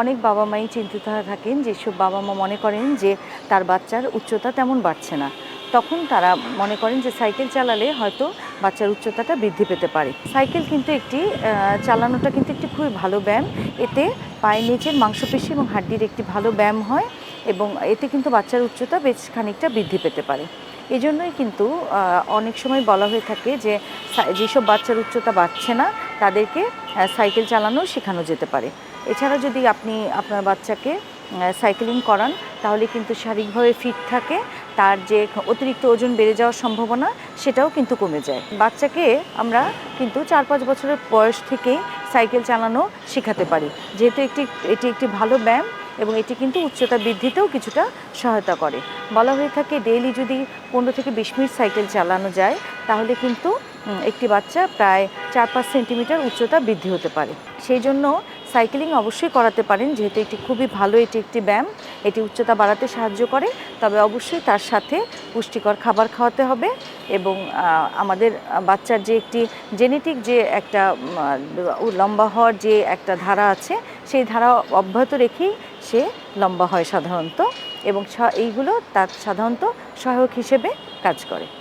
অনেক বাবা-মাই চিন্তিত হয়ে থাকেন, যেসব বাবা-মা মনে করেন যে তার বাচ্চার উচ্চতা তেমন বাড়ছে না। তখন তারা মনে করেন যে সাইকেল চালালে হয়তো বাচ্চার উচ্চতাটা বৃদ্ধি পেতে পারে। সাইকেল কিন্তু চালানোটা কিন্তু একটি খুবই ভালো ব্যায়াম। এতে পায়ের নিচের মাংসপেশি এবং হাড্ডির একটি ভালো ব্যায়াম হয় এবং এতে কিন্তু বাচ্চার উচ্চতা বেশ খানিকটা বৃদ্ধি পেতে পারে। এজন্যই কিন্তু অনেক সময় বলা হয়ে থাকে যে যেসব বাচ্চার উচ্চতা বাড়ছে না তাদেরকে সাইকেল চালানো শেখানো যেতে পারে। এছাড়া যদি আপনি আপনার বাচ্চাকে সাইকেলিং করান তাহলে কিন্তু শারীরিকভাবে ফিট থাকে, তার যে অতিরিক্ত ওজন বেড়ে যাওয়ার সম্ভাবনা সেটাও কিন্তু কমে যায়। বাচ্চাকে আমরা কিন্তু 4-5 বছরের বয়স থেকেই সাইকেল চালানো শেখাতে পারি, যেহেতু এটি একটি ভালো ব্যায়াম এবং এটি কিন্তু উচ্চতা বৃদ্ধিতেও কিছুটা সহায়তা করে। বলা হয়ে থাকে ডেইলি যদি 15 থেকে 20 মিনিট সাইকেল চালানো যায় তাহলে কিন্তু একটি বাচ্চা প্রায় 4-5 সেন্টিমিটার উচ্চতা বৃদ্ধি হতে পারে। সেই জন্য সাইকেলিং অবশ্যই করাতে পারেন, যেহেতু এটি খুবই ভালো, এটি একটি ব্যায়াম, এটি উচ্চতা বাড়াতে সাহায্য করে। তবে অবশ্যই তার সাথে পুষ্টিকর খাবার খাওয়াতে হবে এবং আমাদের বাচ্চার যে একটি জেনেটিক যে একটা লম্বা হওয়ার যে একটা ধারা আছে, সেই ধারা অব্যাহত রেখেই সে লম্বা হয় সাধারণত, এবং এইগুলো তার সাধারণত সহায়ক হিসেবে কাজ করে।